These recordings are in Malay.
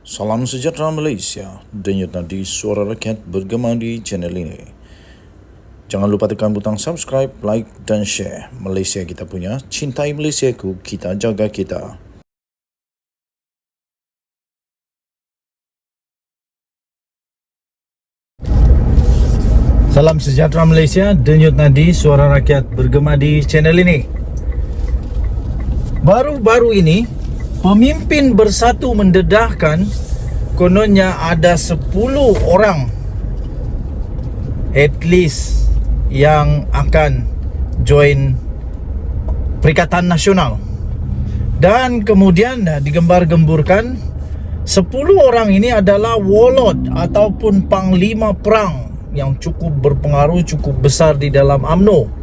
Salam sejahtera Malaysia, denyut nadi suara rakyat bergema di channel ini. Jangan lupa tekan butang subscribe, like dan share. Malaysia kita punya, cintai Malaysiaku, kita jaga kita. Salam sejahtera Malaysia, denyut nadi suara rakyat bergema di channel ini. Baru-baru ini, pemimpin bersatu mendedahkan kononnya ada 10 orang at least yang akan join Perikatan Nasional. Dan kemudian digembar-gemburkan 10 orang ini adalah warlord ataupun panglima perang yang cukup berpengaruh, cukup besar di dalam UMNO.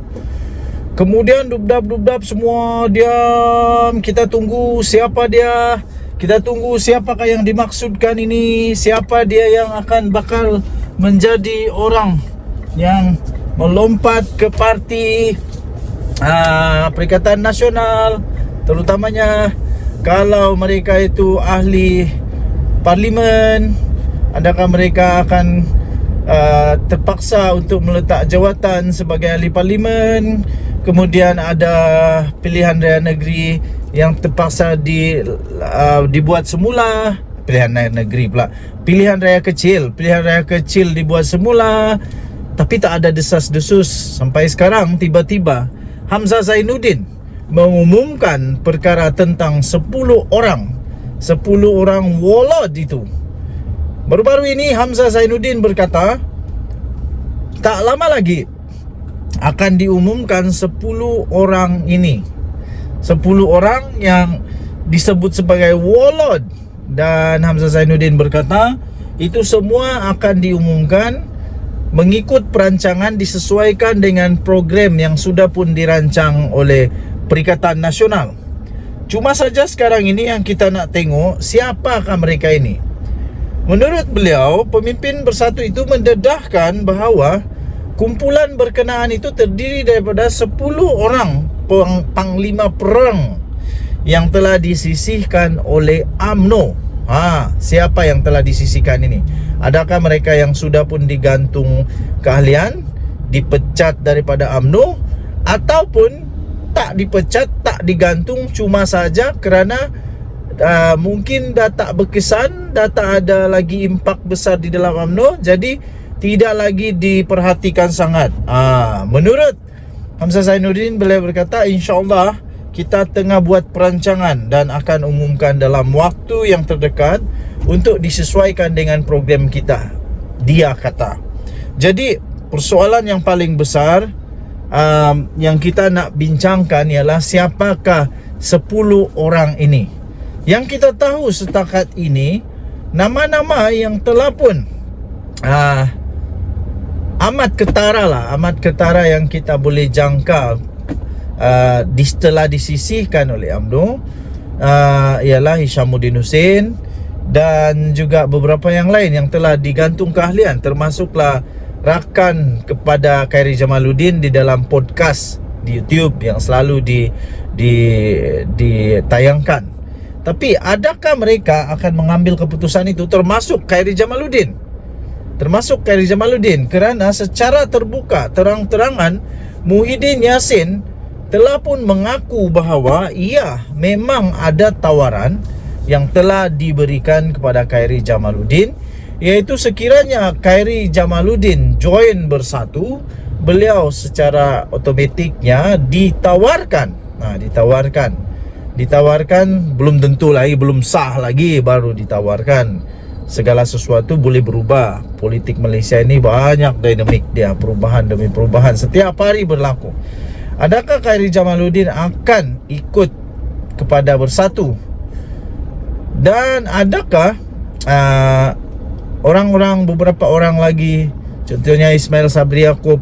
Kemudian dubdab semua diam. Kita tunggu siapa dia. Kita tunggu siapakah yang dimaksudkan ini. Siapa dia yang akan bakal menjadi orang yang melompat ke parti Perikatan Nasional. Terutamanya kalau mereka itu ahli parlimen. Adakah mereka akan terpaksa untuk meletak jawatan sebagai ahli parlimen. Kemudian ada pilihan raya negeri yang terpaksa dibuat semula. Pilihan raya negeri pula, pilihan raya kecil dibuat semula, tapi tak ada desas-desus. Sampai sekarang tiba-tiba Hamzah Zainuddin mengumumkan perkara tentang 10 orang warlord itu. Baru-baru ini Hamzah Zainuddin berkata tak lama lagi akan diumumkan 10 orang ini, 10 orang yang disebut sebagai warlord. Dan Hamzah Zainuddin berkata itu semua akan diumumkan mengikut perancangan disesuaikan dengan program yang sudah pun dirancang oleh Perikatan Nasional. Cuma saja sekarang ini yang kita nak tengok siapakah mereka ini. Menurut beliau, pemimpin bersatu itu mendedahkan bahawa kumpulan berkenaan itu terdiri daripada 10 orang panglima perang yang telah disisihkan oleh UMNO. Siapa yang telah disisihkan ini? Adakah mereka yang sudah pun digantung keahlian, dipecat daripada UMNO, ataupun tak dipecat, tak digantung, cuma saja kerana mungkin dah tak berkesan, dah tak ada lagi impak besar di dalam UMNO, jadi tidak lagi diperhatikan sangat. Menurut Hamzah Zainuddin, beliau berkata insyaAllah kita tengah buat perancangan dan akan umumkan dalam waktu yang terdekat untuk disesuaikan dengan program kita, dia kata. Jadi persoalan yang paling besar yang kita nak bincangkan ialah siapakah 10 orang ini. Yang kita tahu setakat ini, nama-nama yang telah pun amat ketara yang kita boleh jangka setelah disisihkan oleh UMNO ialah Hishamuddin Hussein dan juga beberapa yang lain yang telah digantung keahlian, termasuklah rakan kepada Khairi Jamaluddin di dalam podcast di YouTube yang selalu ditayangkan. Tapi adakah mereka akan mengambil keputusan itu, termasuk Khairi Jamaluddin? Kerana secara terbuka, terang-terangan Muhyiddin Yassin telah pun mengaku bahawa ia memang ada tawaran yang telah diberikan kepada Khairi Jamaluddin, iaitu sekiranya Khairi Jamaluddin join bersatu, beliau secara otomatiknya ditawarkan, belum tentu lagi, belum sah lagi, baru ditawarkan. Segala sesuatu boleh berubah. Politik Malaysia ini banyak dinamik dia, perubahan demi perubahan setiap hari berlaku. Adakah Khairi Jamaluddin akan ikut kepada bersatu? Dan adakah beberapa orang lagi, contohnya Ismail Sabri Yaakob,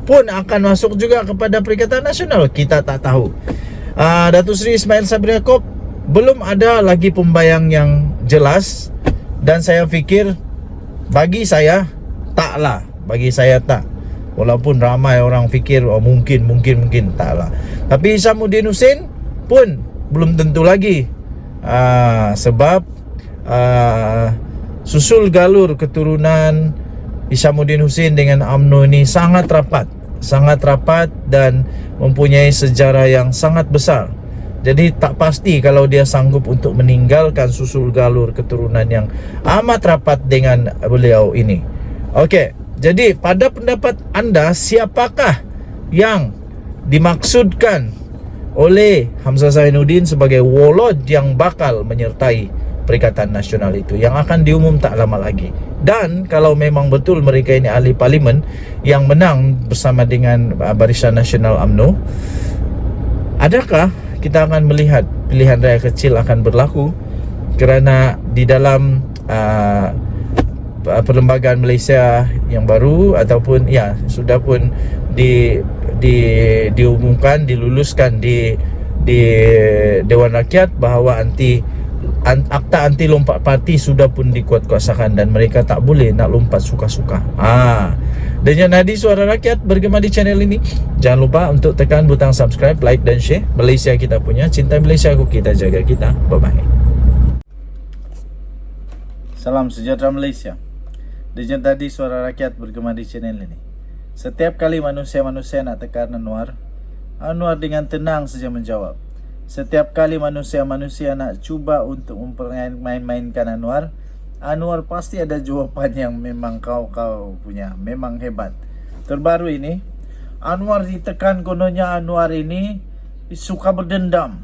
pun akan masuk juga kepada Perikatan Nasional? Kita tak tahu. Datuk Seri Ismail Sabri Yaakob belum ada lagi pembayang yang jelas. Dan saya fikir, bagi saya tak. Walaupun ramai orang fikir mungkin taklah. Tapi Hishamuddin Hussein pun belum tentu lagi. Sebab susul galur keturunan Hishamuddin Hussein dengan UMNO ini sangat rapat dan mempunyai sejarah yang sangat besar. Jadi tak pasti kalau dia sanggup untuk meninggalkan susul galur keturunan yang amat rapat dengan beliau ini. Okey, jadi pada pendapat anda, siapakah yang dimaksudkan oleh Hamzah Zainuddin sebagai warlord yang bakal menyertai Perikatan Nasional itu, yang akan diumum tak lama lagi? Dan kalau memang betul mereka ini ahli parlimen yang menang bersama dengan Barisan Nasional UMNO, adakah kita akan melihat pilihan raya kecil akan berlaku? Kerana di dalam perlembagaan Malaysia yang baru ataupun sudah pun diumumkan, diluluskan di Dewan Rakyat bahawa akta anti lompat parti sudah pun dikuatkuasakan dan mereka tak boleh nak lompat suka-suka. Dengan Nadi Suara Rakyat bergema di channel ini, jangan lupa untuk tekan butang subscribe, like dan share. Malaysia kita punya, cintai Malaysia ku, kita jaga kita. Bye-bye. Salam sejahtera Malaysia. Dengan Nadi Suara Rakyat bergema di channel ini. Setiap kali manusia-manusia nak tekan Anwar dengan tenang saja menjawab. Setiap kali manusia-manusia nak cuba untuk mempermain-mainkan Anwar pasti ada jawapan yang memang kau punya, memang hebat. Terbaru ini, Anwar ditekan kononnya Anwar ini suka pendendam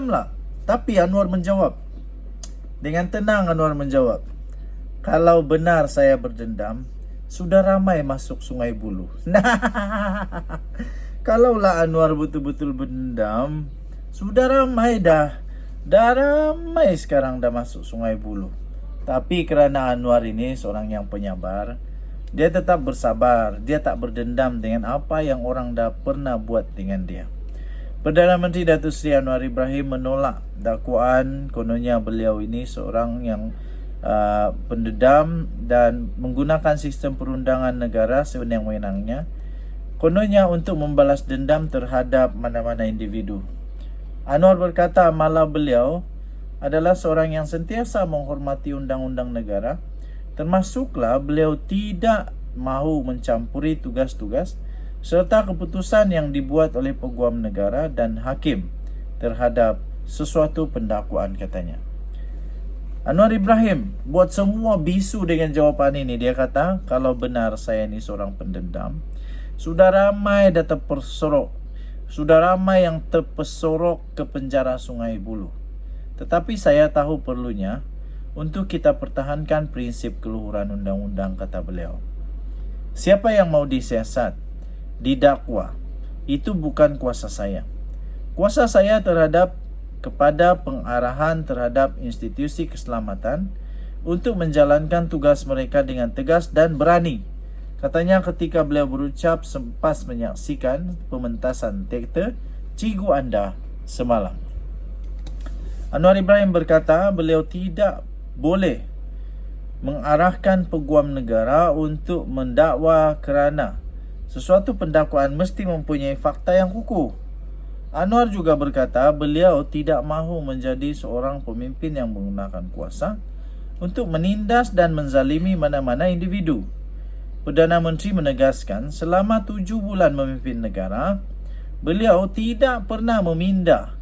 lah. Tapi Anwar menjawab dengan tenang. Anwar menjawab, kalau benar saya berdendam, sudah ramai masuk Sungai Buloh. Kalaulah Anwar betul-betul berdendam, sudah ramai dah ramai sekarang dah masuk Sungai Buloh. Tapi kerana Anwar ini seorang yang penyabar, dia tetap bersabar. Dia tak berdendam dengan apa yang orang dah pernah buat dengan dia. Perdana Menteri Datuk Seri Anwar Ibrahim menolak dakwaan kononnya beliau ini seorang yang pendendam dan menggunakan sistem perundangan negara sewenang-wenangnya, kononnya untuk membalas dendam terhadap mana-mana individu. Anwar berkata malah beliau adalah seorang yang sentiasa menghormati undang-undang negara, termasuklah beliau tidak mahu mencampuri tugas-tugas serta keputusan yang dibuat oleh peguam negara dan hakim terhadap sesuatu pendakwaan, katanya. Anwar Ibrahim buat semua bisu dengan jawapan ini. Dia kata, kalau benar saya ni seorang pendendam, sudah ramai dah terpersorok, sudah ramai yang terpersorok ke penjara Sungai Buloh. Tetapi saya tahu perlunya untuk kita pertahankan prinsip keluhuran undang-undang, kata beliau. Siapa yang mau disiasat, didakwa, itu bukan kuasa saya. Kuasa saya kepada pengarahan terhadap institusi keselamatan untuk menjalankan tugas mereka dengan tegas dan berani, katanya ketika beliau berucap sempas menyaksikan pementasan teater Cikgu Anda semalam. Anwar Ibrahim berkata beliau tidak boleh mengarahkan peguam negara untuk mendakwa kerana sesuatu pendakwaan mesti mempunyai fakta yang kukuh. Anwar juga berkata beliau tidak mahu menjadi seorang pemimpin yang menggunakan kuasa untuk menindas dan menzalimi mana-mana individu. Perdana Menteri menegaskan selama 7 bulan memimpin negara, beliau tidak pernah memindah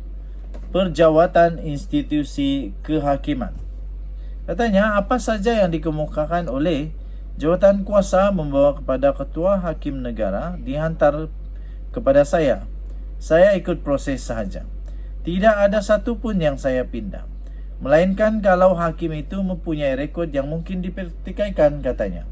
perjawatan institusi kehakiman. Katanya apa saja yang dikemukakan oleh jawatan kuasa membawa kepada ketua hakim negara dihantar kepada saya. Saya ikut proses sahaja. Tidak ada satu pun yang saya pindah. Melainkan kalau hakim itu mempunyai rekod yang mungkin dipertikaikan, katanya.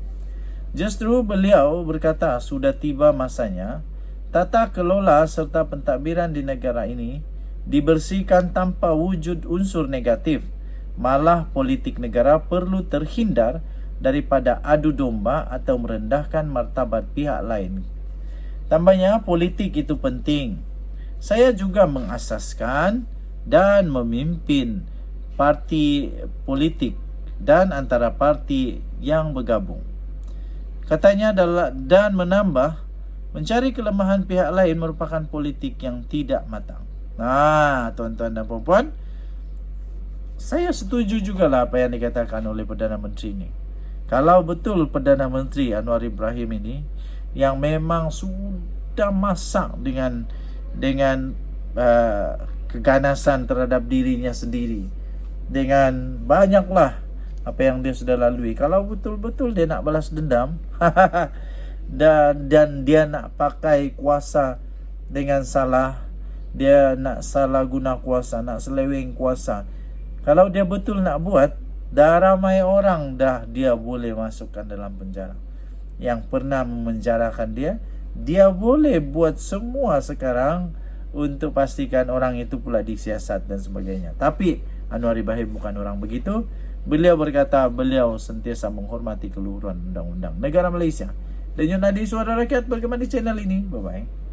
Justru beliau berkata sudah tiba masanya tata kelola serta pentadbiran di negara ini dibersihkan tanpa wujud unsur negatif. Malah politik negara perlu terhindar daripada adu domba atau merendahkan martabat pihak lain. Tambahnya, politik itu penting. Saya juga mengasaskan dan memimpin parti politik dan antara parti yang bergabung. Katanya dan menambah, mencari kelemahan pihak lain merupakan politik yang tidak matang. Tuan-tuan dan puan-puan, saya setuju juga lah apa yang dikatakan oleh Perdana Menteri ini. Kalau betul Perdana Menteri Anwar Ibrahim ini yang memang sudah masak dengan keganasan terhadap dirinya sendiri, dengan banyaklah apa yang dia sudah lalui. Kalau betul-betul dia nak balas dendam dan dia nak pakai kuasa dengan salah, dia nak salah guna kuasa, nak seleweng kuasa. Kalau dia betul nak buat, dah ramai orang dah dia boleh masukkan dalam penjara. Yang pernah memenjarakan dia boleh buat semua sekarang untuk pastikan orang itu pula disiasat dan sebagainya. Tapi Anwar Ibrahim bukan orang begitu. Beliau berkata beliau sentiasa menghormati keluhuran undang-undang negara Malaysia. Dan Yunadi Suara Rakyat bergema di channel ini. Bye-bye.